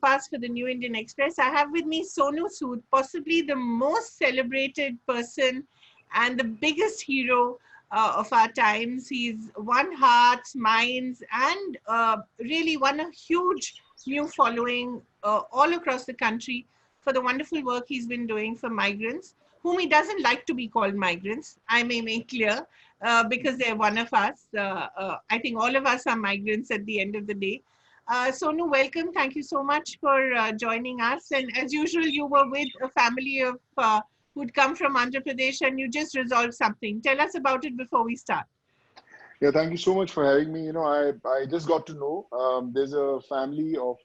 pass for the New Indian Express. I have with me Sonu Sood, possibly the most celebrated person and the biggest hero of our times. He's won hearts, minds, and really won a huge new following all across the country for the wonderful work he's been doing for migrants, whom he doesn't like to be called migrants. I may make clear because they're one of us. I think all of us are migrants at the end of the day. Sonu, welcome. Thank you so much for joining us. And as usual, you were with a family of who'd come from Andhra Pradesh, and you just resolved something. Tell us about it before we start. Yeah, thank you so much for having me. I just got to know there's a family of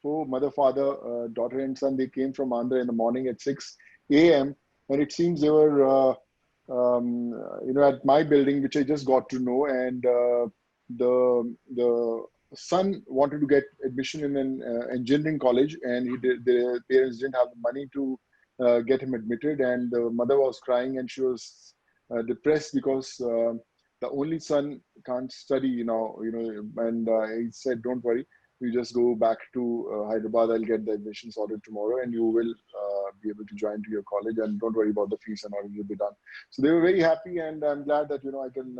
four, mother, father, daughter, and son. They came from Andhra in the morning at 6 a.m. And it seems they were, at my building, which I just got to know. And the son wanted to get admission in an engineering college, and the parents didn't have the money to get him admitted. And the mother was crying, and she was depressed because the only son can't study and he said, don't worry, you just go back to Hyderabad. I'll get the admission sorted tomorrow, and you will be able to join to your college, and don't worry about the fees, and all will be done. So they were very happy, and I'm glad that I can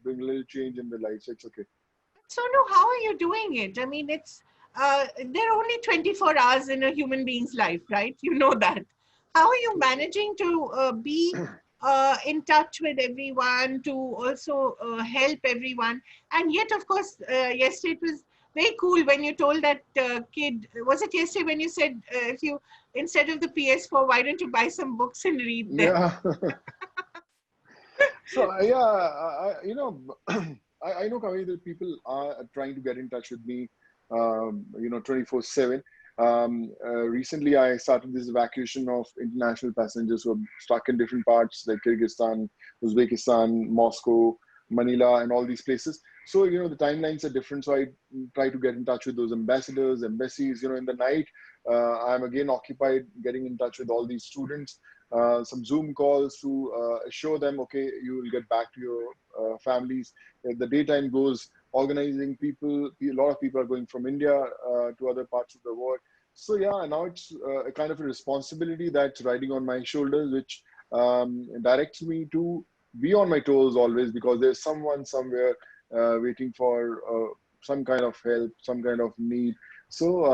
bring a little change in their life. So it's okay. So, no, how are you doing it? I mean, it's there are only 24 hours in a human being's life, right? You know that. How are you managing to be in touch with everyone, to also help everyone? And yet, of course, yesterday it was very cool when you told that kid, was it yesterday when you said, if you, instead of the PS4, why don't you buy some books and read them? Yeah. So, yeah, I know, Kaveri, that people are trying to get in touch with me, 24/7. Recently, I started this evacuation of international passengers who are stuck in different parts like Kyrgyzstan, Uzbekistan, Moscow, Manila, and all these places. So, the timelines are different. So I try to get in touch with those ambassadors, embassies. In the night, I'm again occupied getting in touch with all these students, some Zoom calls to assure them, okay, you will get back to your families. The daytime goes organizing people. A lot of people are going from India to other parts of the world. So yeah, now it's a kind of a responsibility that's riding on my shoulders, which directs me to be on my toes always, because there's someone somewhere waiting for some kind of help, some kind of need. So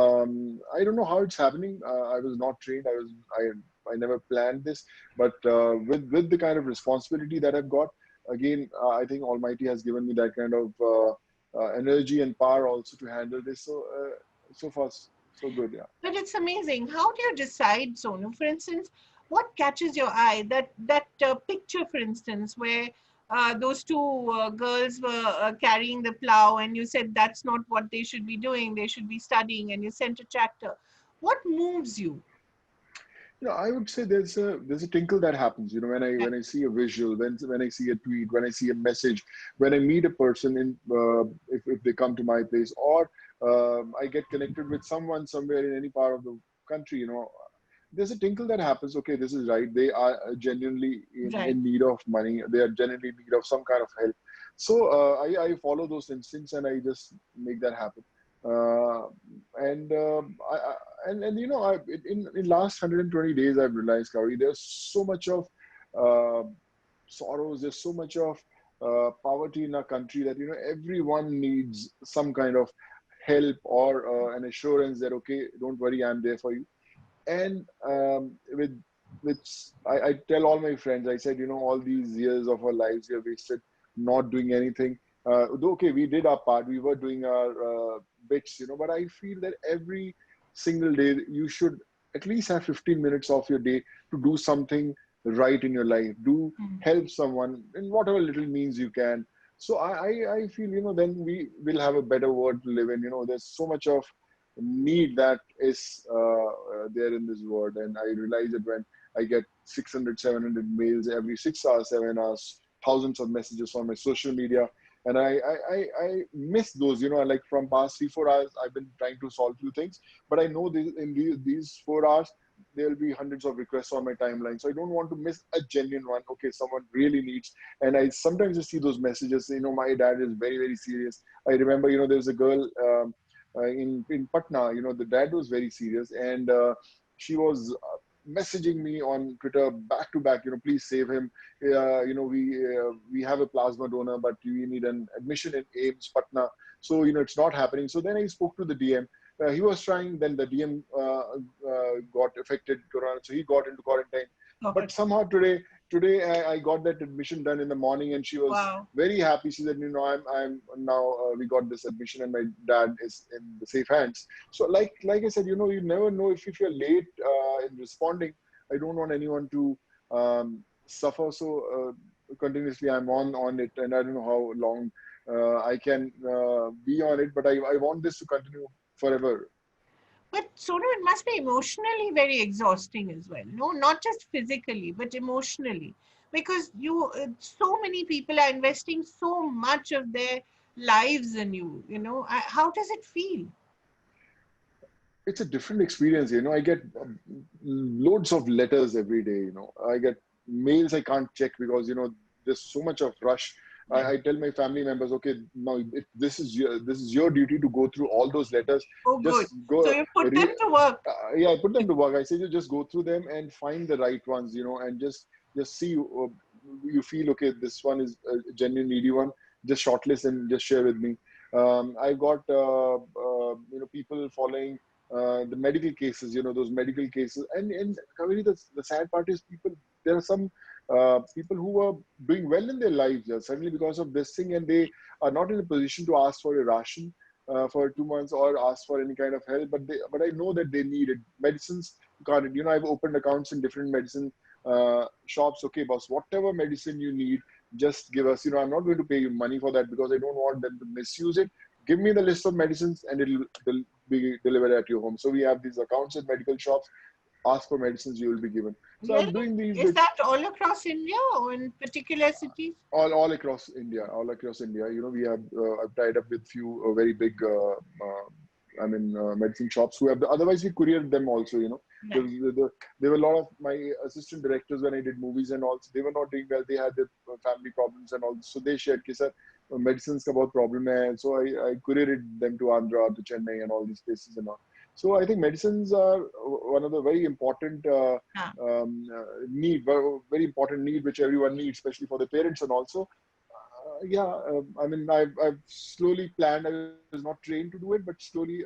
I don't know how it's happening. I was not trained. I never planned this, but with the kind of responsibility that I've got, again, I think Almighty has given me that kind of energy and power also to handle this. So so far so good, yeah. But it's amazing. How do you decide, Sonu? For instance, what catches your eye? That picture, for instance, where those two girls were carrying the plow, and you said that's not what they should be doing. They should be studying, and you sent a tractor. What moves you? I would say there's a tinkle that happens. When I see a visual, when I see a tweet, when I see a message, when I meet a person in if they come to my place, or I get connected with someone somewhere in any part of the country. There's a tinkle that happens. Okay, this is right. They are genuinely Right. in need of money. They are genuinely in need of some kind of help. So I follow those instincts, and I just make that happen. Uh, and I in last 120 days, I've realized, Kauri, there's so much of uh, sorrows. There's so much of poverty in our country that everyone needs some kind of help, or an assurance that, okay, don't worry, I'm there for you. And with I tell all my friends, I said, all these years of our lives we have wasted not doing anything. Okay, we did our part, we were doing our bits, but I feel that every single day you should at least have 15 minutes of your day to do something right in your life, do Mm. help someone in whatever little means you can. So I feel, then we will have a better world to live in. There's so much of need that is there in this world. And I realize that when I get 600, 700 mails every 6 hours, 7 hours, thousands of messages on my social media, and I miss those, like from past 3, 4 hours, I've been trying to solve few things, but I know in these 4 hours, there will be hundreds of requests on my timeline. So I don't want to miss a genuine one. Okay, someone really needs. And I sometimes just see those messages, my dad is very, very serious. I remember, there's a girl in Patna. The dad was very serious, and she was messaging me on Twitter back to back. Please save him. We have a plasma donor, but we need an admission in AIMS Patna. So it's not happening. So then I spoke to the DM. He was trying. Then the DM got affected corona, so he got into quarantine. God. But somehow today I got that admission done in the morning, and she was Wow. very happy. She said, I'm now we got this admission, and my dad is in the safe hands. So like I said, you never know if you're late in responding. I don't want anyone to suffer. So continuously I'm on it, and I don't know how long I can be on it, but I want this to continue forever. But Sonu, it must be emotionally very exhausting as well. No, not just physically, but emotionally, because so many people are investing so much of their lives in you. How does it feel? It's a different experience. I get loads of letters every day. I get mails I can't check because there's so much of rush. Yeah. I tell my family members, okay, now this is your duty to go through all those letters. Oh, good. Just go. So you put them to work. Yeah, I put them to work. I say you just go through them and find the right ones. And just see. You feel okay. This one is a genuine needy one. Just shortlist and just share with me. I got people following the medical cases, those medical cases. And Kaveri, the sad part is there are some people who are doing well in their lives suddenly because of this thing, and they are not in a position to ask for a ration for 2 months or ask for any kind of help. But I know that they need it. Medicines, can't. I've opened accounts in different medicine shops. Okay, boss, whatever medicine you need, just give us. I'm not going to pay you money for that because I don't want them to misuse it. Give me the list of medicines and they'll be delivered at your home. So we have these accounts at medical shops. Ask for medicines, you will be given. So I'm Really? doing these Is bits that all across India or in particular cities? all across India. All across India. We have I've tied up with few very big medicine shops who have otherwise we couriered them also. There, Right. there were a lot of my assistant directors when I did movies and all. They were not doing well. They had their family problems and all. So they shared, "Ki sir, medicines ka bahut problem hai." So I couriered them to Andhra, to Chennai, and all these places and all. So I think medicines are one of the very important Ah. need, very important need which everyone needs, especially for the parents and also. I've slowly planned. I was not trained to do it, but slowly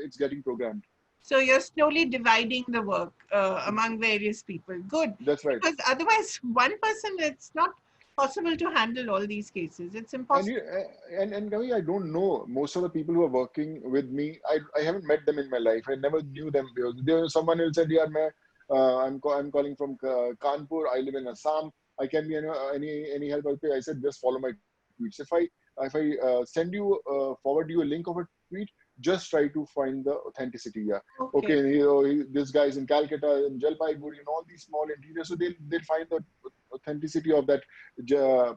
it's getting programmed. So you're slowly dividing the work among various people. Good. That's right. Because otherwise, one person, it's not possible to handle all these cases. It's And impossible. you, and Gavi, I don't know most of the people who are working with me. I haven't met them in my life. I never knew them. There was someone who said, "Yeah, I'm calling from Kanpur. I live in Assam. I can be any help." I said, "Just follow my tweets. If I forward you a link of a tweet, just try to find the authenticity. Yeah, Okay. okay. This guy is in Calcutta, in Jalpaiguri, all these small interiors. So they'll find the authenticity of that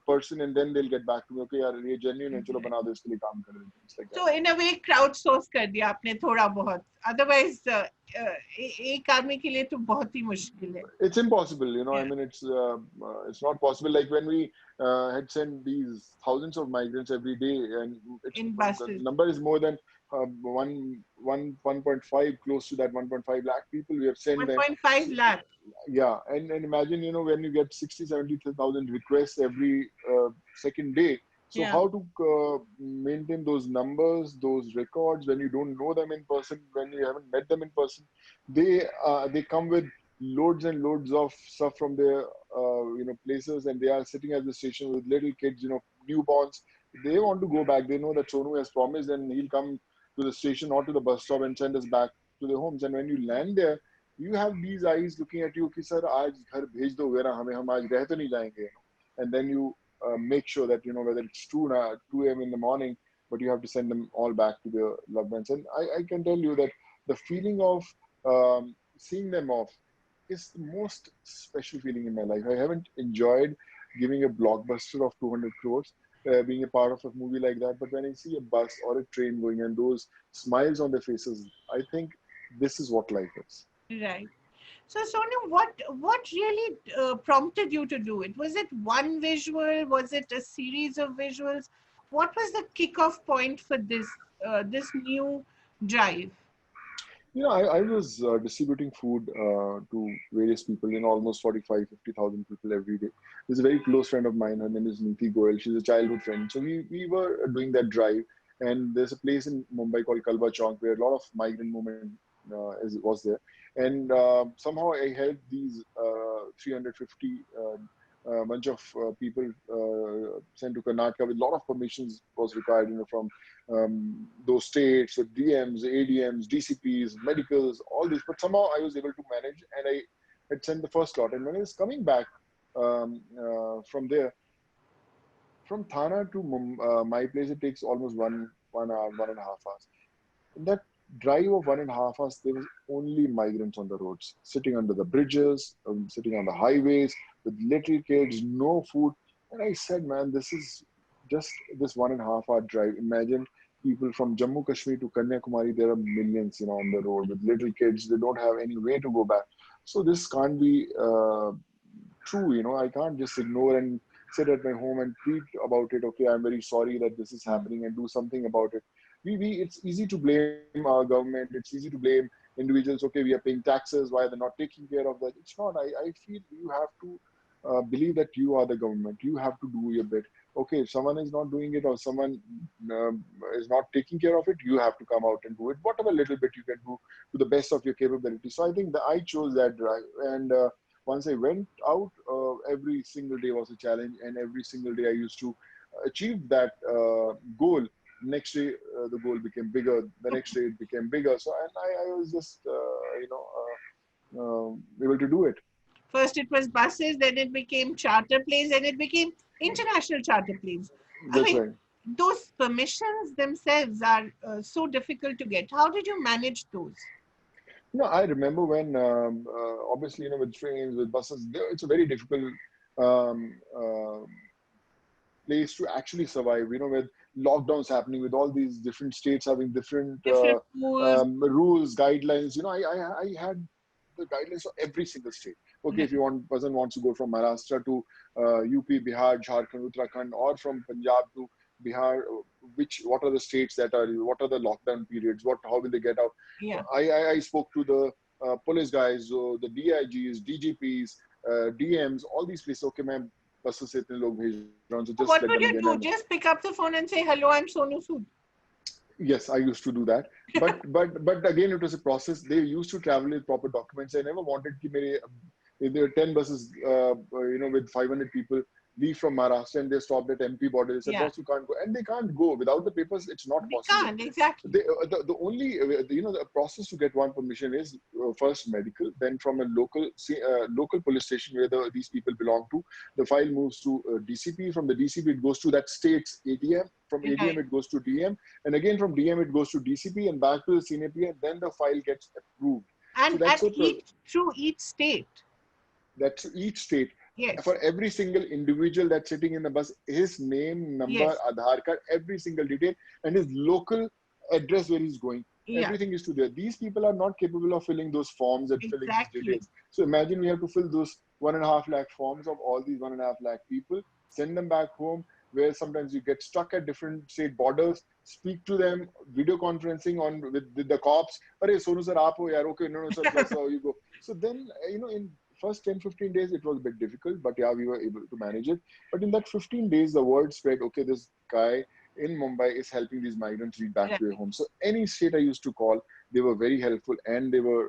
person, and then they'll get back to me. Okay, yaar, ye genuine hai, chalo Right. bana do iske liye kaam kar rahe hain," things like that. So in a way, crowdsource कर दिया आपने थोड़ा बहुत. Otherwise, एक आदमी के लिए तो बहुत ही मुश्किल है. It's impossible, I Yeah. mean, it's not possible. Like when we had sent these thousands of migrants every day, and In the buses. number is more than 1.5, close to that 1.5 lakh people we have sent them. 1.5 lakh. Yeah, and imagine, when you get 60, 70,000 requests every second day. So Yeah. how to maintain those numbers, those records when you don't know them in person, when you haven't met them in person? They come with loads and loads of stuff from their places, and they are sitting at the station with little kids, newborns. They want to go back. They know that Sonu has promised, and he'll come to the station or to the bus stop and send us back to their homes. And when you land there, you have these eyes looking at you, कि sir, आज घर भेज दो वगैरह हमें, हम आज रह तो नहीं जाएंगे. And then you make sure that whether it's 2 a.m. in the morning, but you have to send them all back to their loved ones. And I can tell you that the feeling of seeing them off is the most special feeling in my life. I haven't enjoyed giving a blockbuster of 200 crores, being a part of a movie like that. But when I see a bus or a train going and those smiles on their faces, I think this is what life is. Right. So Sonu, what really prompted you to do it? Was it one visual? Was it a series of visuals? What was the kickoff point for this new drive? I was distributing food to various people, almost 45, 50,000 people every day. There's a very close friend of mine. Her name is Neeti Goyal. She's a childhood friend. So we were doing that drive. And there's a place in Mumbai called Kalba Chowk where a lot of migrant movement was there. And somehow I helped these 350 bunch of people sent to Karnataka with a lot of permissions was required, from those states, the DMs, ADMs, DCPs, medicals, all this. But somehow I was able to manage, and I had sent the first lot. And when I was coming back from there, from Thana to my place, it takes almost 1 hour, 1.5 hours. In that drive of 1.5 hours, there was only migrants on the roads, sitting under the bridges, sitting on the highways with little kids, no food. And I said, man, this is just this 1.5 hour drive. Imagine people from Jammu Kashmir to Kanyakumari, there are millions, on the road with little kids. They don't have any way to go back. So this can't be true. I can't just ignore and sit at my home and tweet about it. Okay, I'm very sorry that this is happening and do something about it. It's easy to blame our government. It's easy to blame individuals. Okay, we are paying taxes. Why they're not taking care of that? It's not. I feel you have to believe that you are the government. You have to do your bit. Okay, if someone is not doing it or someone is not taking care of it, you have to come out and do it. Whatever little bit you can do to the best of your capability. So I think that I chose that drive. And once I went out, every single day was a challenge. And every single day I used to achieve that goal. Next day, the goal became bigger. The next day, it became bigger. So, and I was just, able to do it. First it was buses, then it became charter planes, and it became international charter planes. I That's mean, right. those permissions themselves are so difficult to get. How did you manage those? I remember when, obviously, with trains, with buses, it's a very difficult um, place to actually survive. With lockdowns happening, with all these different states having different Different rules. rules, guidelines. I had the guidelines for every single state. Okay, Yeah. if you want person wants to go from Maharashtra to UP, Bihar, Jharkhand, Uttarakhand, or from Punjab to Bihar, what are the states what are the lockdown periods? How will they get out? Yeah. I spoke to the police guys, the DIGs, DGPs, DMs, all these places. Okay, ma'am, बस से इतने लोग भेज रहा हूँ, so just let What them would in. you do? And Just pick up the phone and say, "Hello, I'm Sonu Sood." yes, I used to do that. But again, it was a process. They used to travel with proper documents. I never wanted कि मेरे there were 10 buses, with 500 people leave from Maharashtra and they stopped at MP border. They said, Yeah, boss, you can't go. And they can't go. Without the papers, it's not they possible. can't exactly. The only, the process to get one permission is first medical, then from a local police station where these people belong to, the file moves to DCP. From the DCP, it goes to that state's ADM. From ADM, Right. it goes to DM. And again, from DM, it goes to DCP and back to the senior P. And then the file gets approved. So And that's each through each state. that's each state. Yes. For every single individual that's sitting in the bus, his name, number, Yes. Aadhaar card, every single detail, and his local address where he's going. Yeah. Everything is to there. These people are not capable of filling those forms and filling these Exactly. details. So imagine we have to fill those 1.5 lakh forms of all these 1.5 lakh people, send them back home, where sometimes you get stuck at different state borders, speak to them, video conferencing with the cops. Arey, Sonu sir, aap ho yaar. Okay, no, sir, plus you go. So then, in first 10, 15 days, it was a bit difficult, but yeah, we were able to manage it. But in that 15 days, the word spread, okay, this guy in Mumbai is helping these migrants reach back to their Right. home. So any state I used to call, they were very helpful and they were,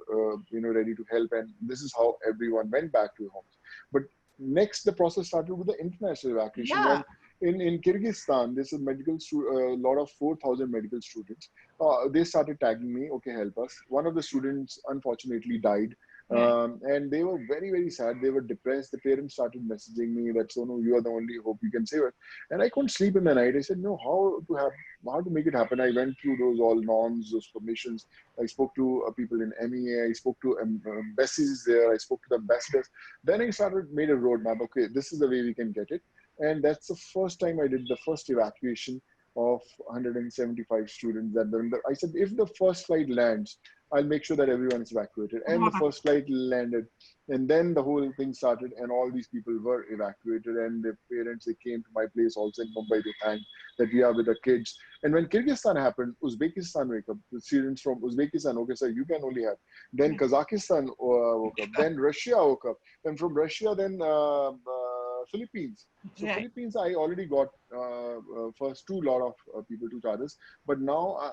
ready to help. And this is how everyone went back to their homes. But next, the process started with the international evacuation. Yeah. When in Kyrgyzstan, there's a lot of 4,000 medical students. They started tagging me, okay, help us. One of the students unfortunately died. Right. And they were very, very sad. They were depressed. The parents started messaging me that, Sonu, you are the only hope you can save us. And I couldn't sleep in the night. I said, no, how to make it happen. I went through those all norms, those permissions. I spoke to people in MEA. I spoke to embassies there. I spoke to the ambassadors. Then I made a roadmap. Okay, this is the way we can get it. And that's the first time I did the first evacuation of 175 students. I said, if the first flight lands, I'll make sure that everyone is evacuated. And the first flight landed. And then the whole thing started, and all these people were evacuated. And their parents, they came to my place also in Mumbai. They thanked that we are with the kids. And when Kyrgyzstan happened, Uzbekistan wake up. The students from Uzbekistan, okay, sir, you can only have. Then Kazakhstan woke up. Then Russia woke up. Then from Russia, then Philippines. So Right. Philippines, I already got first two lot of people to charges. But now,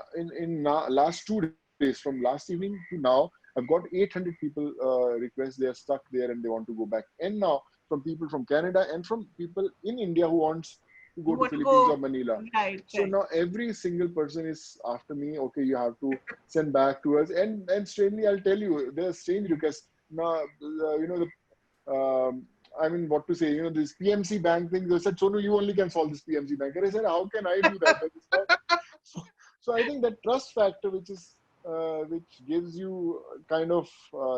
last 2 days, from last evening to now, I've got 800 people request. They are stuck there and they want to go back. And now from people from Canada and from people in India who wants to go You to want to Philippines or go, Manila. right, So right. now every single person is after me. Okay, you have to send back to us. And strangely, I'll tell you, there's strange requests. Now, I mean, what to say, this PMC bank thing. They said, Sonu, you only can solve this PMC bank. And I said, how can I do that? That is not. So, so I think that trust factor, which gives you kind of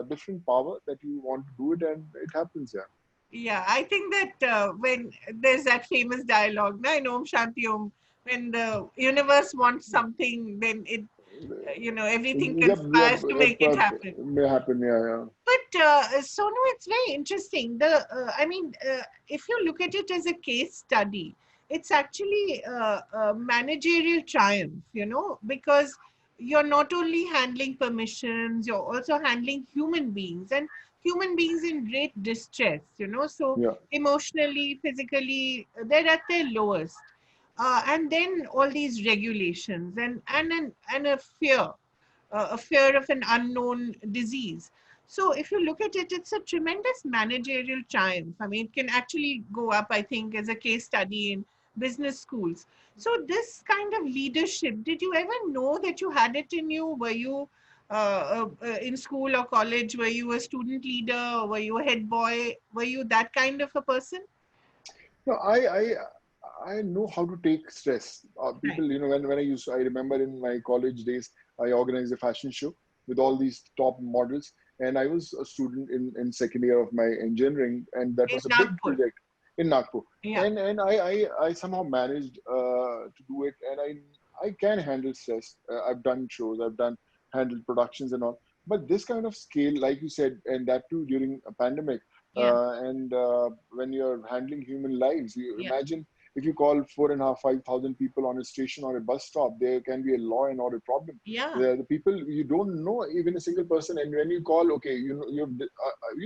different power that you want to do it, and it happens. Yeah. Yeah, I think that when there's that famous dialogue, na, in Om Shanti Om, when the universe wants something, then it, everything Yep, yep, conspires to make it happen. may happen. Yeah, yeah. But Sonu, it's very interesting. I mean, if you look at it as a case study, it's actually a managerial triumph, because you're not only handling permissions, you're also handling human beings and human beings in great distress, so Yeah. emotionally, physically, they're at their lowest. And then all these regulations and a fear of an unknown disease. So if you look at it, it's a tremendous managerial triumph. I mean, it can actually go up, I think, as a case study in business schools. So this kind of leadership, did you ever know that you had it in you? Were you in school or college? Were you a student leader? Were you a head boy? Were you that kind of a person? No, I know how to take stress. Right. People, I remember in my college days, I organized a fashion show with all these top models, and I was a student in second year of my engineering, and that In was a big Nagpur. project in Nagpur. Yeah. And I somehow managed to do it, and I can handle stress. I've done shows, I've done handled productions and all, but this kind of scale, like you said, and that too during a pandemic Yeah. and when you're handling human lives, you Yeah. imagine if you call 4,500, 5,000 people on a station or a bus stop, there can be a law and order problem. Yeah. The people you don't know even a single person, and when you call, okay, you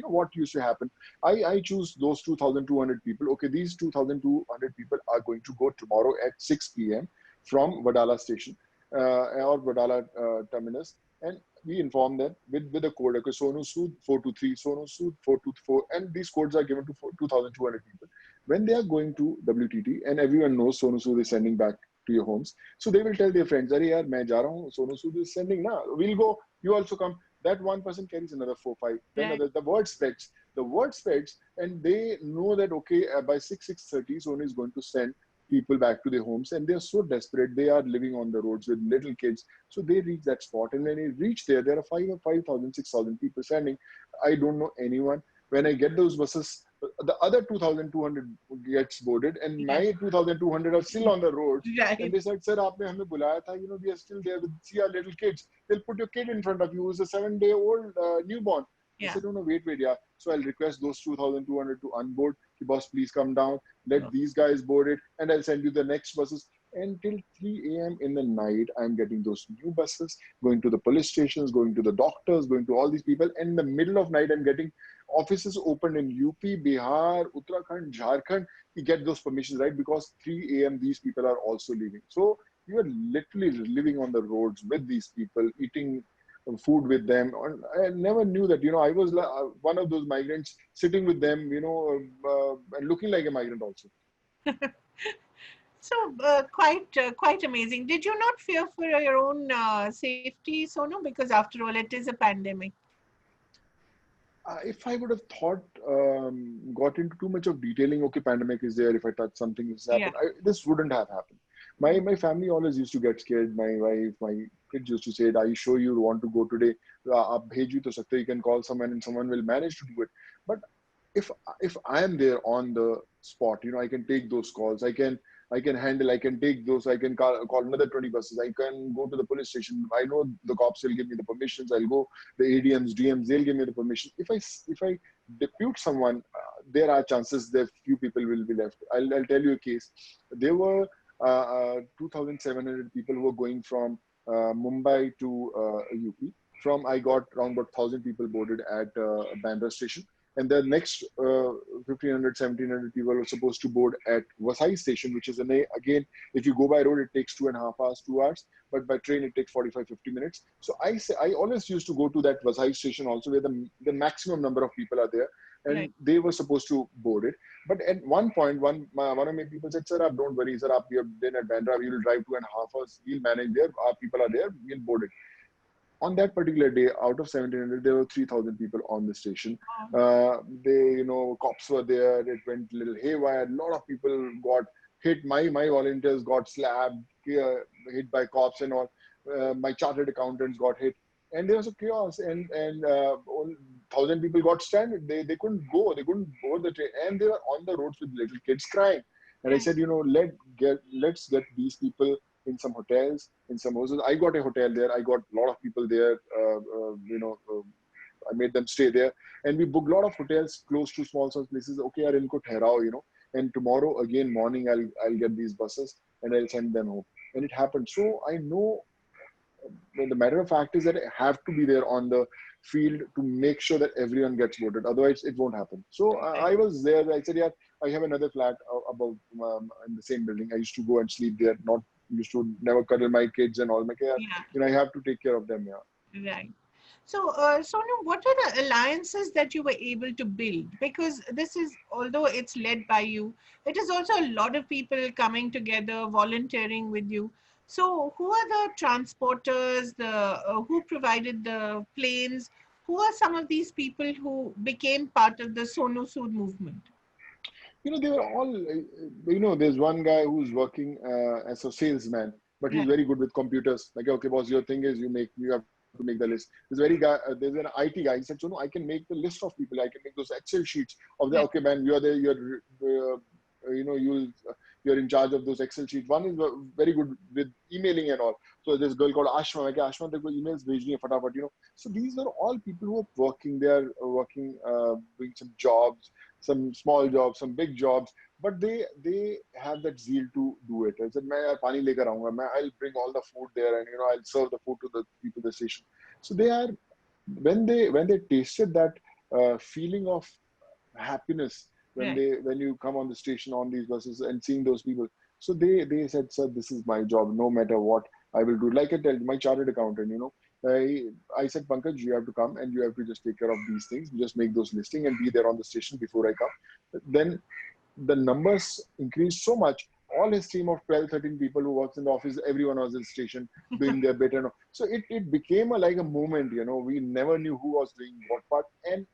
know what used to happen. I choose those 2,200 people. Okay, these 2,200 people are going to go tomorrow at 6 p.m. from Vadala station or Vadala terminus, and we inform them with a code. Okay, Sonu Sood 423, Sonu Sood 424, and these codes are given to 2,200 people. When they are going to WTT, and everyone knows Sonu Sood is sending back to your homes, so they will tell their friends, "Arey yaar, main ja raha hu, Sonu Sood is sending na. We'll go. You also come." That one person carries another 4, 5. Then Right. the word spreads. The word spreads, and they know that okay, by 6:30, Sonu is going to send people back to their homes, and they're so desperate. They are living on the roads with little kids, so they reach that spot, and when they reach there are 5,000, 6,000 people standing. I don't know anyone. When I get those buses, the other 2,200 gets boarded, and Yeah. my 2,200 are still on the roads. And Right. they said, "Sir, aapne hame bulaya tha. We are still there with see our little kids. They'll put your kid in front of you who's a 7-day-old newborn." I Yeah. said, "No, wait, yeah." So I'll request those 2,200 to unboard. Boss, please come down. Let these guys board it, and I'll send you the next buses. Until 3 a.m. in the night, I'm getting those new buses, going to the police stations, going to the doctors, going to all these people. And in the middle of night, I'm getting offices opened in UP, Bihar, Uttarakhand, Jharkhand. You get those permissions, right? Because 3 a.m. these people are also leaving. So you are literally living on the roads with these people, eating food with them. And I never knew that, I was one of those migrants sitting with them, and looking like a migrant also. So quite amazing. Did you not fear for your own safety, Sonu? Because after all, it is a pandemic. If I would have thought, got into too much of detailing, okay, pandemic is there, if I touch something, this Yeah. happened, this wouldn't have happened. My family always used to get scared. My wife, my kids used to say, "Are you sure you want to go today? Aap bhej to sakte, you can call someone and someone will manage to do it." But if I am there on the spot, I can take those calls. I can I can handle, I can take those, I can call another 20 buses, I can go to the police station. I know the cops will give me the permissions. I'll go, the ADMs, DMs, they'll give me the permission. If I depute someone, there are chances that few people will be left. I'll tell you a case. There were 2,700 people who were going from Mumbai to UP. I got around about 1,000 people boarded at Bandra station. And the next 1,500, 1,700 people were supposed to board at Vasai station, which is, again, if you go by road, it takes 2.5 hours, 2 hours. But by train, it takes 45, 50 minutes. So I always used to go to that Vasai station also, where the maximum number of people are there. And right, they were supposed to board it. But at one point, one of my people said, sir, don't worry, sir, we have been at Bandra, we will drive 2.5 hours, we'll manage there, our people are there, we'll board it. On that particular day, out of 1,700, there were 3,000 people on the station. um, Cops were there. It went a little haywire. A lot of people got hit. My volunteers got slapped, hit by cops and all. My chartered accountants got hit, and there was a chaos. And 1,000 people got stranded. They couldn't go. They couldn't board the train, and they were on the roads with little kids crying. And I right, said, let's get these people in some hotels, in some hotels. I got a hotel there. I got a lot of people there. I made them stay there, and we booked a lot of hotels close to small places. Okay, yaar, inko therao, and tomorrow again morning I'll get these buses and I'll send them home. And it happened. So I know. The matter of fact is that I have to be there on the field to make sure that everyone gets voted. Otherwise, it won't happen. So right. I was there. I said, yeah, I have another flat above in the same building. I used to go and sleep there. Not used to never cuddle my kids and all. My kids, Yeah, I have to take care of them. Yeah. right. So, Sonu, what were the alliances that you were able to build? Because this is, although it's led by you, it is also a lot of people coming together, volunteering with you. So, who are the transporters? Who provided the planes? Who are some of these people who became part of the Sonu Sood movement? They were all, there's one guy who's working as a salesman, but he's Right, very good with computers. Like, okay, boss, your thing is you have to make the list. There's an IT guy. He said, so no, I can make the list of people. I can make those Excel sheets of the, right, okay, man, you're in charge of those Excel sheets. One is very good with emailing and all. So this girl called Ashma, like, Ashma, the emails bhejni hai fatafat. So these are all people who are working. They are working, doing some jobs, some small jobs, some big jobs, but they have that zeal to do it. I said, "मैं पानी लेकर आऊँगा, I'll bring all the food there, and I'll serve the food to the people at the station." So they are, when they tasted that feeling of happiness, right, when you come on the station on these buses and seeing those people, so they said, sir, this is my job, no matter what I will do. Like I tell my chartered accountant, I said, Pankaj, you have to come and you have to just take care of these things, just make those listing and be there on the station before I come. Then the numbers increased so much. All his team of 12, 13 people who works in the office, everyone was in the station doing their bit. So it became like a movement, we never knew who was doing what part. And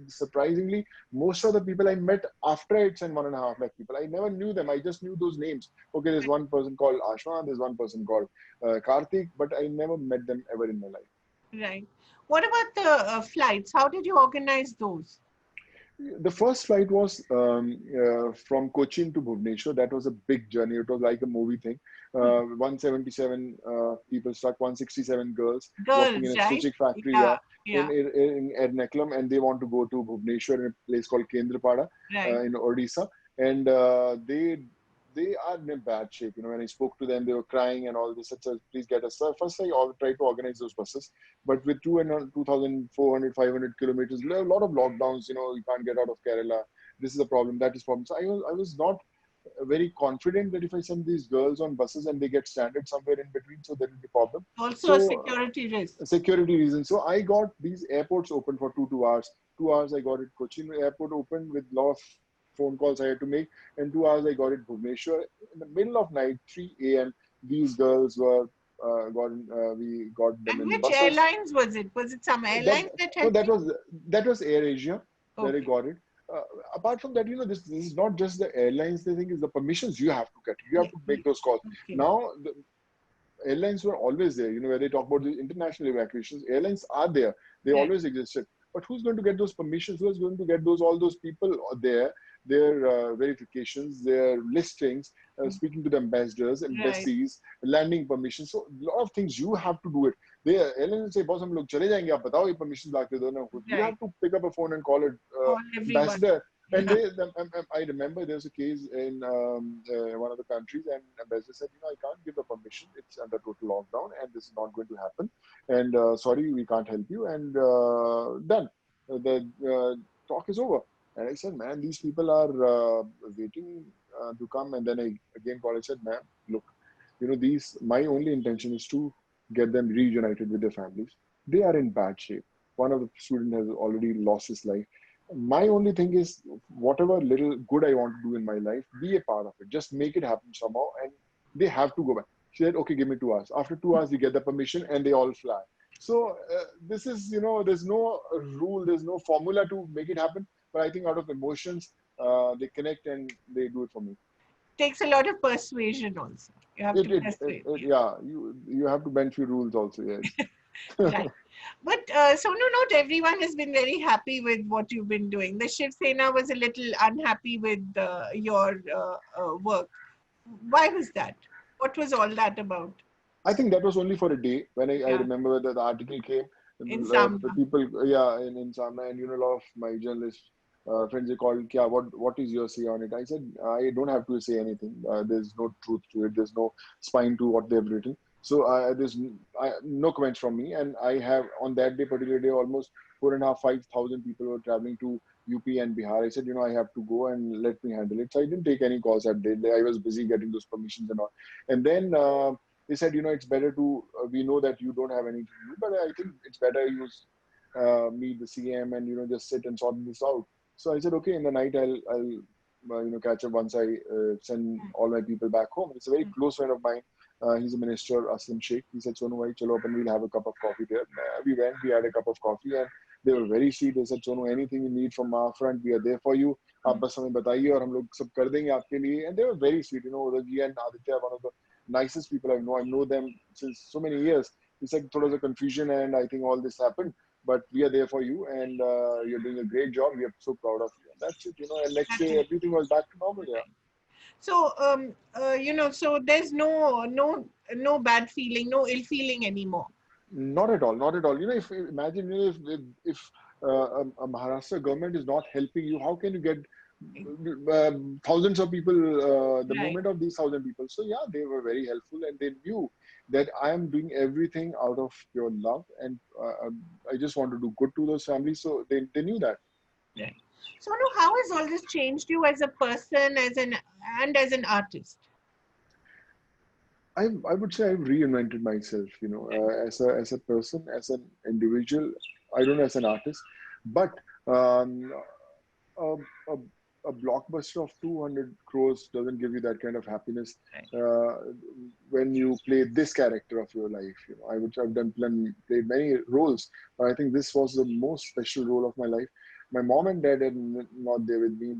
surprisingly, most of the people I met after I sent 1.5 lakh people, I never knew them. I just knew those names. Okay, there's one person called Ashma, there's one person called Karthik, but I never met them ever in my life. right. What about the flights? How did you organize those? The first flight was from Cochin to Bhubaneswar. That was a big journey. It was like a movie thing. 177 people stuck, 167 girls working in Girls, a right? stitching factory, Yeah, yeah, yeah, in Ernakulam, and they want to go to Bhubaneswar in a place called Kendrapada right. in Odisha. And they are in a bad shape. When I spoke to them, they were crying and all this. I said, please get us. So first, I tried to organize those buses, but with 2,400, 500 kilometers, a lot of lockdowns. You can't get out of Kerala. This is a problem. That is a problem. So I was not very confident that if I send these girls on buses and they get stranded somewhere in between, so there will be a problem. Also a So security risk. security reasons. So I got these airports open for 2 hours. 2 hours I got it Cochin airport open with lot of phone calls I had to make, and 2 hours I got it Bhubaneswar. In the middle of night, 3 a.m. These girls were we got them And in which buses. airlines was it? Was it some That airlines that no, helped that you? was Air Asia where I Okay, got it. Uh, Apart from that, this is not just the airlines. The thing is the permissions you have to get. You have yeah, to yeah. make those calls. Okay, Now the airlines were always there. Where they talk about the international evacuations, airlines are there. They right, always existed. But who's going to get those permissions? Who's going to get all those people there their verifications, their listings, speaking to the ambassadors, Right, embassies, landing permissions. So a lot of things you have to do it. They airline will say, boss, हम लोग चले जाएंगे, आप बताओ ये permissions लाके दो ना. You right. have to pick up a phone and call it Call everyone. ambassador. And Yeah, I remember there was a case in one of the countries, and ambassador said, I can't give the permission. It's under total lockdown, and this is not going to happen. And sorry, we can't help you. And done. The talk is over. And I said, man, these people are waiting to come. And then I again called. I said, man, look, these. My only intention is to get them reunited with their families. They are in bad shape. One of the students has already lost his life. My only thing is, whatever little good I want to do in my life, be a part of it. Just make it happen somehow, and they have to go back. She said, okay, give me 2 hours. After 2 hours, we get the permission, and they all fly. So this is, there's no rule, there's no formula to make it happen. But I think out of emotions, they connect and they do it for me. takes a lot of persuasion also. You have to persuade. Yeah, you have to bend few rules also. Yes. Right. But Sonu, not everyone has been very happy with what you've been doing. The Shiv Sena was a little unhappy with your work. Why was that? What was all that about? I think that was only for a day. When I Yeah, remember that the article came, in the Samba. people, yeah, in Samna, and a lot of my journalist friends, they called, Kya, what is your say on it? I said, I don't have to say anything. There's no truth to it. There's no spine to what they've written. So there's no comments from me. And I have, on that day, particular day, almost 4,500, 5,000 people were traveling to UP and Bihar. I said, I have to go and let me handle it. So I didn't take any calls that day. I was busy getting those permissions and all. And then they said, it's better to, we know that you don't have anything to do, but I think it's better you meet the CM and, just sit and sort this out. So I said, okay, in the night, I'll catch up once I send all my people back home. It's a very close friend of mine. He's a minister, Aslam Sheikh. He said, Sonu, bhai, chalo, and we'll have a cup of coffee there. We went, we had a cup of coffee, and they were very sweet. They said, Sonu, anything you need from our front, we are there for you. आप बस हमें बताइए और हम लोग सब कर देंगे आपके लिए. And they were very sweet. Udagi and Aditya, one of the nicest people I know. I know them since so many years. He said, there was a confusion, and I think all this happened, but we are there for you, and you're doing a great job. We are so proud of you. And that's it. And next That's day, it. everything was back to normal. Yeah. So, so there's no bad feeling, no ill feeling anymore. Not at all. Not at all. If imagine if a Maharashtra government is not helping you, how can you get thousands of people, the Right. movement of these 1,000 people? So yeah, they were very helpful, and they knew that I am doing everything out of pure love, and I just want to do good to those families. So they knew that. Right. So, no, how has all this changed you as a person, as an artist? I would say I've reinvented myself, as a person, as an individual. I don't know, as an artist, but um, a, a, a blockbuster of 200 crores doesn't give you that kind of happiness Right. when you play this character of your life. I would have played many roles, but I think this was the most special role of my life. My mom and dad are not there with me;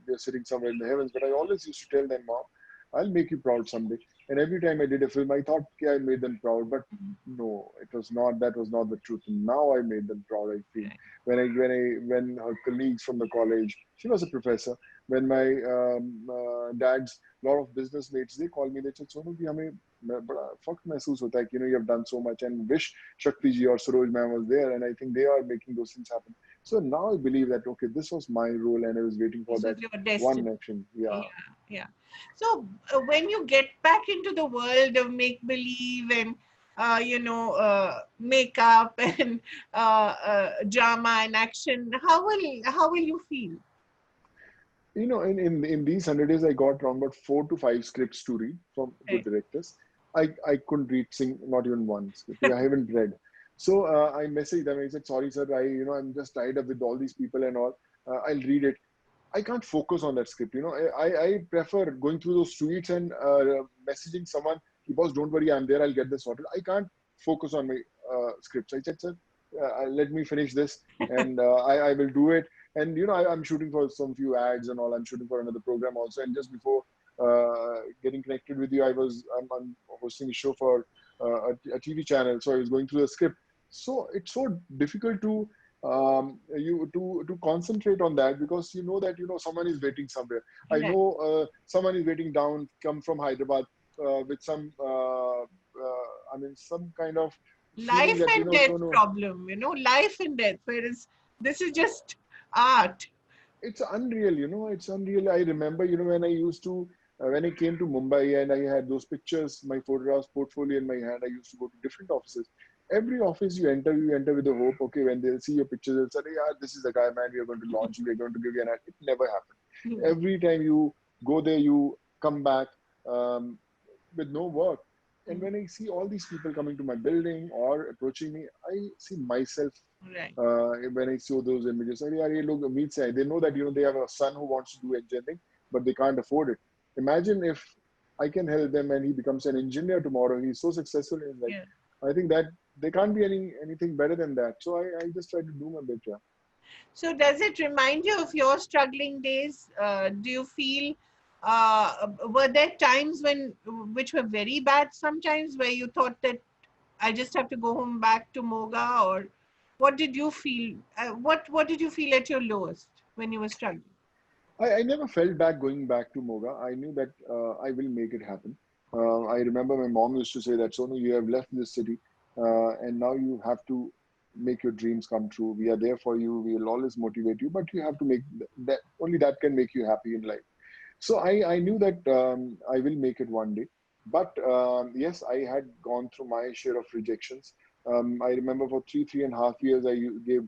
they're sitting somewhere in the heavens. But I always used to tell them, "Mom, I'll make you proud someday." And every time I did a film, I thought, "Okay, I made them proud," but no, it was not. That was not the truth. And now I made them proud. I feel when her colleagues from the college, she was a professor. When my dad's lot of business mates, they call me. They said, "Sonu, कि हमें बड़ा फख्र महसूस होता है कि you have done so much, and wish Shakti ji or Saroj ma'am was there." And I think they are making those things happen. So now I believe that okay, this was my role, and I was waiting for This was that your one destiny. action. Yeah. Yeah, yeah. So when you get back into the world of make believe and makeup and drama and action, how will you feel? In these 100 days, I got around about 4 to 5 scripts to read from good Right. directors. I couldn't read not even one script. I haven't read. So I messaged them. I said, sorry, sir, I'm just tied up with all these people and all. I'll read it. I can't focus on that script. I prefer going through those tweets and messaging someone, boss, don't worry, I'm there, I'll get this sorted. I can't focus on my scripts. I said, sir, let me finish this, and I will do it. And I'm shooting for some few ads and all. I'm shooting for another program also. And just before getting connected with you, I'm hosting a show for a TV channel. So I was going through the script. So it's so difficult to you to concentrate on that, because you know that someone is waiting somewhere. I Right. know someone is waiting down, come from Hyderabad, with some I mean some kind of feeling Life that and death Sonu, problem, life and death. Whereas this is just art. it's unreal, it's unreal. I remember, when I used to when I came to Mumbai and I had those pictures, my photographs portfolio in my hand, I used to go to different offices. Every office you enter with the hope, okay, when they'll see your pictures, they'll say, yeah, this is the guy, man, we are going to launch you, we're going to give you an ad. It never happened. Every time you go there, you come back with no work. And when I see all these people coming to my building or approaching me, I see myself Right. when I saw those images. अरे यार ये लोग उम्मीद से आए. They know that they have a son who wants to do engineering, but they can't afford it. Imagine if I can help them and he becomes an engineer tomorrow. He's so successful in his life. Yeah. I think that there can't be anything better than that. So I just try to do my bit. Yeah. So does it remind you of your struggling days? Do you feel were there times when which were very bad sometimes where you thought that I just have to go home back to Moga, or what did you feel? What did you feel at your lowest when you were struggling? I never felt back going back to Moga. I knew that I will make it happen. I remember my mom used to say that, Sonu, you have left this city, and now you have to make your dreams come true. We are there for you. We will always motivate you, but you have to make that. Only that can make you happy in life. So I knew that I will make it one day. But yes, I had gone through my share of rejections. I remember for 3.5 years, I gave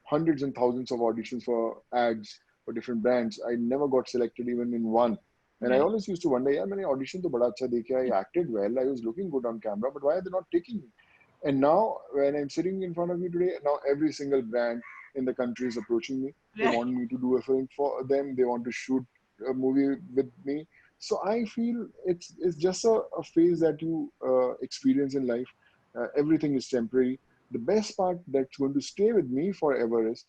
hundreds and thousands of auditions for ads for different brands. I never got selected even in one. And I Right. always used to wonder, yeah, मैंने audition तो बड़ा अच्छा देखा, I acted well, I was looking good on camera, but why are they not taking me? And now, when I'm sitting in front of you today, now every single brand in the country is approaching me. They Right. want me to do a film for them. They want to shoot a movie with me. So I feel it's just a phase that you experience in life. Everything is temporary. The best part that's going to stay with me forever is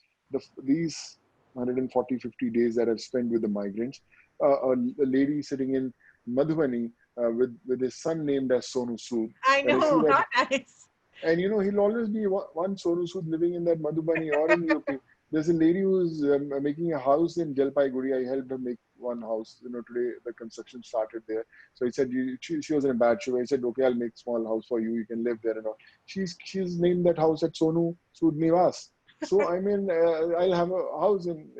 these 140, 50 days that I've spent with the migrants. A lady sitting in Madhubani with his son named as Sonu Sood. I When I see know, that, how nice. and he'll always be one Sonu Sood living in that Madhubani or in UP. There's a lady who's making a house in Jalpaiguri. I helped her make one house. Today the construction started there. So he said she was in a bad shape. I said, okay, I'll make small house for you. You can live there and all. She's named that house at Sonu Sood Nivas. So I mean, I'll have a house in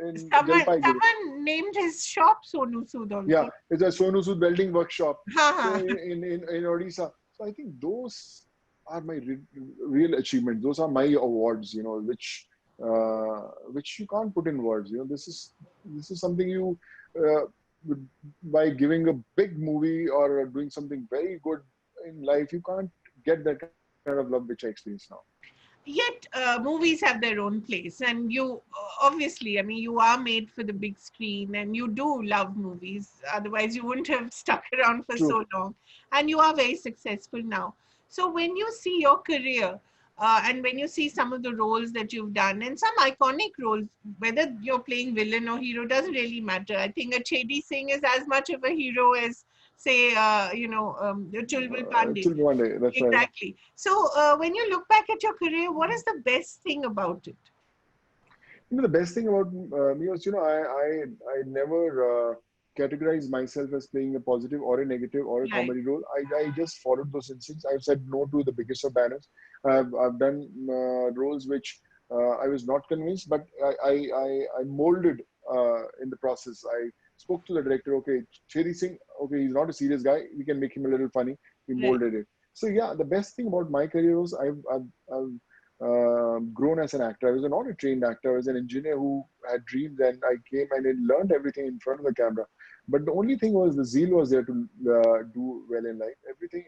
Jalpaiguri. Someone named his shop Sonu Sood Yeah, also. it's a Sonu Sood welding workshop. Ha So ha. in Odisha. So I think those are my real achievements. Those are my awards, which you can't put in words. This is something you uh, by giving a big movie or doing something very good in life, you can't get that kind of love which I experience now. Yet movies have their own place, and you obviously, I mean, you are made for the big screen, and you do love movies. Otherwise you wouldn't have stuck around for True. so long, and you are very successful now. So when you see your career, and when you see some of the roles that you've done, and some iconic roles, whether you're playing villain or hero doesn't really matter. I think a Chedi Singh is as much of a hero as, say, Chulbul Pandey. Till one day, that's right. Exactly. So, when you look back at your career, what is the best thing about it? The best thing about me was, I never categorized myself as playing a positive or a negative or a Right. comedy role. I just followed those instincts. I've said no to the biggest of banners. I've done roles which I was not convinced, but I molded in the process. I spoke to the director. Okay, Chedi Singh. Okay, he's not a serious guy. We can make him a little funny. We Right. molded it. So yeah, the best thing about my career was I've grown as an actor. I was not a trained actor. I was an engineer who had dreams, and I came and I learned everything in front of the camera. But the only thing was the zeal was there to do well in life.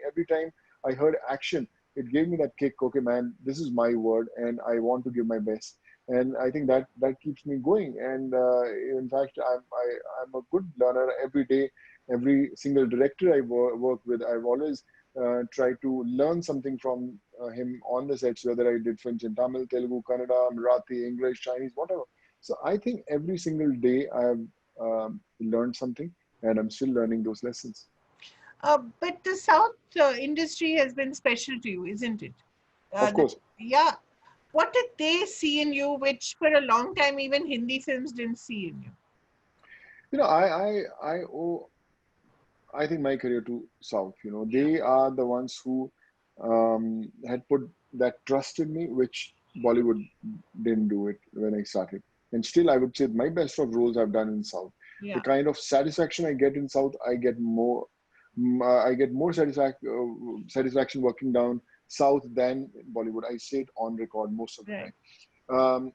Every time I heard action, it gave me that kick. Okay, man, this is my word, and I want to give my best. And I think that keeps me going. And in fact, I'm a good learner every day. Every single director I work with, I've always try to learn something from him on the sets, whether I did films in Tamil, Telugu, Kannada, Marathi, English, Chinese, whatever. So I think every single day I have learned something, and I'm still learning those lessons. But the South industry has been special to you, isn't it? Of The, course. yeah. What did they see in you, which for a long time even Hindi films didn't see in you? I owe, I think, my career to South. Yeah, They are the ones who had put that trust in me, which Bollywood didn't do it when I started. And still, I would say my best of roles I've done in South. The yeah, kind of satisfaction I get in South, I get more satisfaction working down South than in Bollywood. I say it on record most of the right, time. um,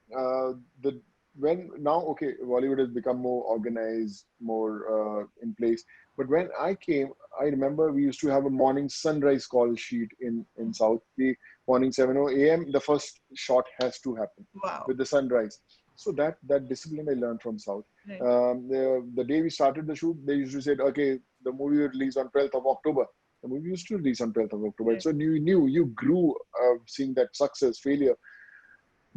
the when now, okay, Bollywood has become more organized, more in place. But when I came, I remember we used to have a morning sunrise call sheet in South. The morning 7 a.m. the first shot has to happen wow, with the sunrise. So that discipline I learned from South. right, The day we started the shoot, they used to say, okay, the movie will release on 12th of October. The movie used to release on 12th of October. right, So you grew seeing that success, failure.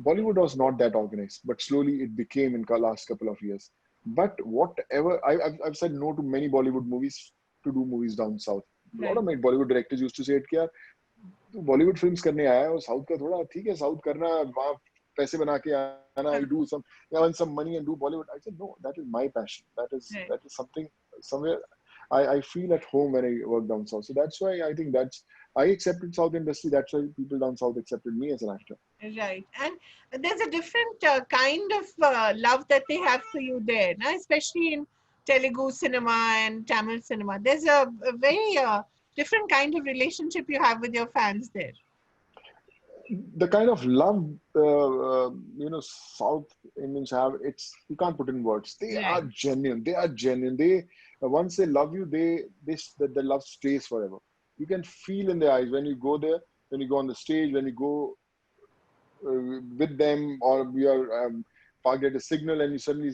Bollywood was not that organized, but slowly it became in the last couple of years. But whatever, I've said no to many Bollywood movies to do movies down south. A lot right, of my Bollywood directors used to say कि यार तू Bollywood films करने आया है और south का थोड़ा ठीक है साउथ करना वहाँ पैसे बना के आना you do some you earn some money and do Bollywood. I said no, that is my passion. right. That is something somewhere I feel at home when I work down south. So that's why I think that's I accepted South industry. That's why people down south accepted me as an actor. Right. And there's a different kind of love that they have for you there, na? Especially in Telugu cinema and Tamil cinema. There's a very different kind of relationship you have with your fans there. The kind of love South Indians have, it's you can't put in words. They are Right. genuine. They are genuine. They once they love you, the love stays forever. You can feel in their eyes when you go there, when you go on the stage, when you go with them, or we are parked at a signal and you suddenly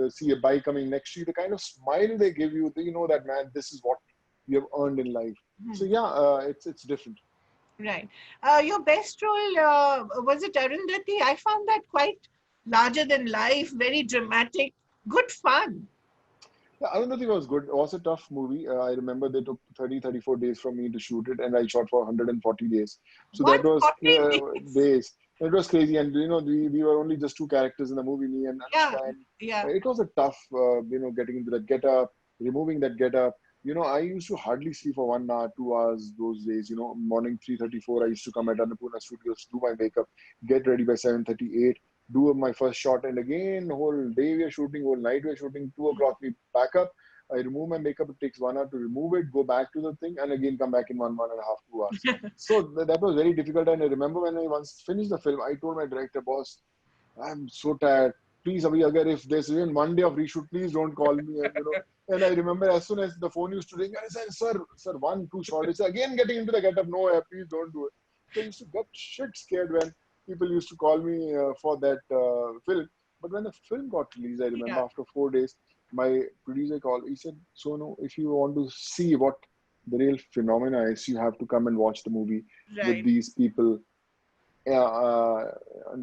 see a bike coming next to you. The kind of smile they give you, you know that man, this is what you have earned in life. So Mhm. yeah, it's different. Right. Your best role, was it Arundhati? I found that quite larger than life, very dramatic, good fun. Yeah, I don't think it was good. It was a tough movie. I remember they took 34 days from me to shoot it, and I shot for 140 days. So that was 140 days. days. It was crazy, and we were only just two characters in the movie, me and Yeah, Anushka, and yeah, it was a tough, getting into that getup, removing that getup. I used to hardly sleep for 1 hour, 2 hours those days. Morning 3:34, I used to come at Annapurna Studios, do my makeup, get ready by 7:38, do my first shot, and again, whole day we are shooting, whole night we are shooting. 2 o'clock we back up. I remove my makeup. It takes 1 hour to remove it, go back to the thing, and again come back in 1.5, 2 hours. So that was very difficult. And I remember when I once finished the film, I told my director, boss, I'm so tired. Please, Abhi, agar if there's even 1 day of reshoot, please don't call me. And. And I remember as soon as the phone used to ring, I said, sir, one, two short. It's again getting into the getup. No, please don't do it. So I used to get shit scared when people used to call me for that film. But when the film got released, I remember yeah, after 4 days, my producer called. He said, Sonu, if you want to see what the real phenomena is, you have to come and watch the movie with right. these people in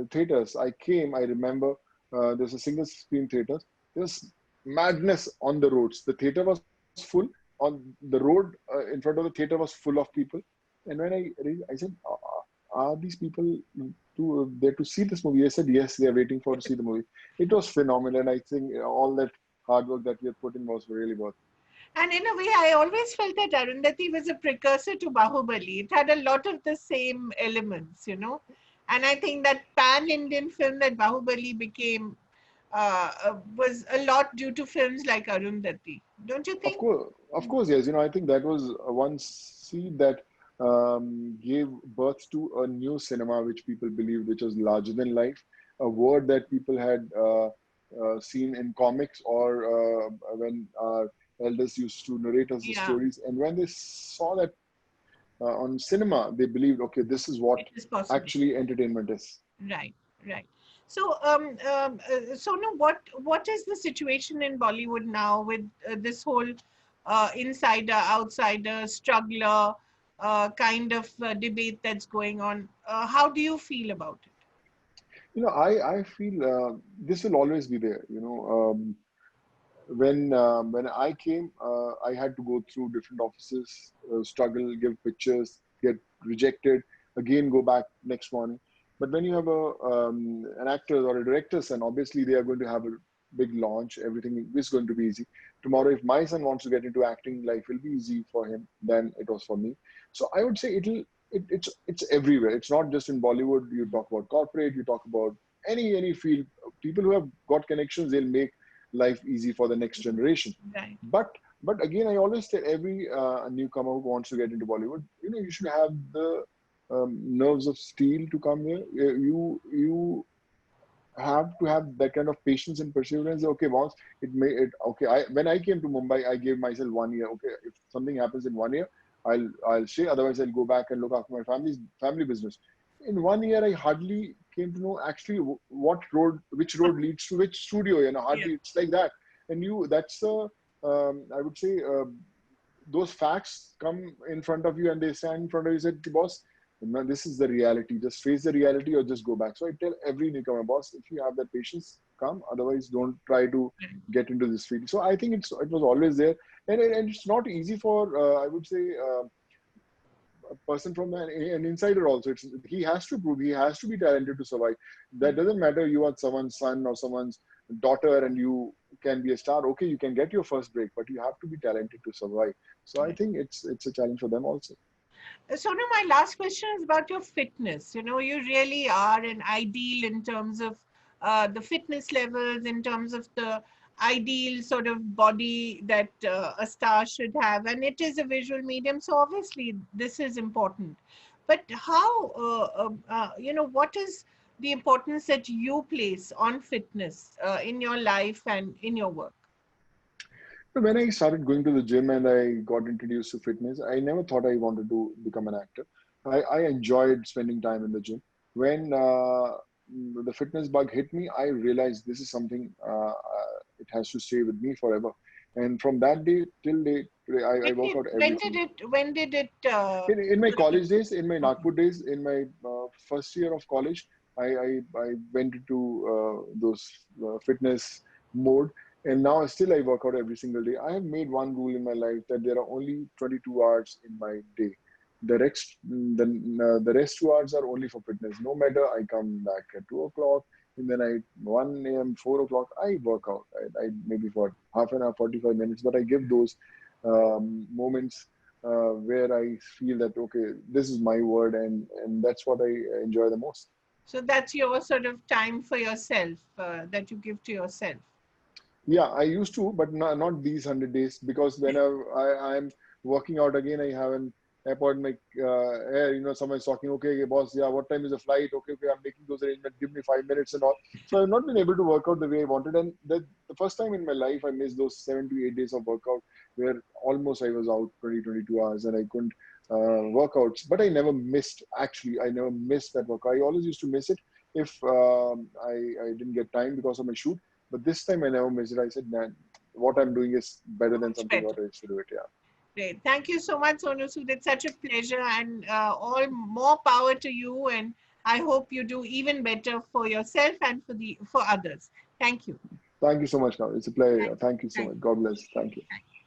the theaters. I came, I remember there's a single screen theater. There's madness on the roads. The theater was full. On the road in front of the theater was full of people. And when I said, are these people there to see this movie? I said, yes, they are waiting for to see the movie. It was phenomenal. And I think all that hard work that we have put in was really worth it. And in a way, I always felt that Arundhati was a precursor to Bahubali. It had a lot of the same elements. And I think that pan-Indian film that Bahubali became was a lot due to films like Arundhati. Don't you think? Of course, yes. I think that was one seed that gave birth to a new cinema, which people believed, which was larger than life, a word that people had seen in comics or when our elders used to narrate us the Yeah, stories. And when they saw that on cinema, they believed, okay, this is what it is possible. actually entertainment is. Right, right. So, Sonu, what is the situation in Bollywood now with this whole insider outsider struggler kind of debate that's going on? How do you feel about it? I feel this will always be there. When I came, I had to go through different offices, struggle, give pictures, get rejected, again go back next morning. But when you have an actor or a director's son, obviously they are going to have a big launch. Everything is going to be easy. Tomorrow, if my son wants to get into acting, life will be easy for him than it was for me. So I would say it's everywhere. It's not just in Bollywood. You talk about corporate, you talk about any field. People who have got connections, they'll make life easy for the next generation. Right. But again, I always tell every newcomer who wants to get into Bollywood, you should have the nerves of steel to come here. You have to have that kind of patience and perseverance. Okay, once okay. When I came to Mumbai, I gave myself 1 year. Okay, if something happens in 1 year, I'll stay. Otherwise, I'll go back and look after my family business. In 1 year, I hardly came to know actually which road leads to which studio. Yeah. Hardly it's like that. And that's I would say those facts come in front of you and they stand in front of you and say, boss, no, this is the reality. Just face the reality or just go back. So I tell every newcomer, boss, if you have that patience, come. Otherwise, don't try to get into this field. So I think it was always there. And it's not easy for, I would say, a person from an insider also. He has to prove, he has to be talented to survive. That doesn't matter you are someone's son or someone's daughter and you can be a star. Okay, you can get your first break, but you have to be talented to survive. So I think it's a challenge for them also. Sonu, my last question is about your fitness. You really are an ideal in terms of the fitness levels, in terms of the ideal sort of body that a star should have. And it is a visual medium, so obviously this is important. But how, what is the importance that you place on fitness in your life and in your work? When I started going to the gym and I got introduced to fitness, I never thought I wanted to become an actor. I enjoyed spending time in the gym. When the fitness bug hit me, I realized this is something it has to stay with me forever. And from that day till day, today, I work out every single day. When did it In my sort of, college days, in my Nagpur days, in my first year of college, I went into those fitness mode, and now still I work out every single day. I have made one rule in my life that there are only 22 hours in my day. The rest 2 hours are only for fitness. No matter I come back at 2 o'clock, in the night, 1 a.m., 4 o'clock, I work out. I maybe for half an hour, 45 minutes, but I give those moments where I feel that okay, this is my word, and that's what I enjoy the most. so that's your sort of time for yourself that you give to yourself. Yeah, I used to, but not these 100 days because whenever I'm working out again, I have an appointment. Someone's talking. Okay, boss, yeah, what time is the flight? Okay, I'm making those arrangements. Give me 5 minutes and all. So I've not been able to work out the way I wanted. And the first time in my life, I missed those 7 to 8 days of workout where almost I was out 22 hours and I couldn't work out. But I never missed. Actually, I never missed that workout. I always used to miss it if I didn't get time because of my shoot. But this time I never missed it. I said, man, what I'm doing is better than Much something better. what I used to do it. Yeah. Great. Thank you so much, Sonu Sood. It's such a pleasure and all more power to you. And I hope you do even better for yourself and for others. Thank you. Thank you so much, Kavi. It's a pleasure. Thank Yeah. Thank you so thank much. God bless. Thank you. you.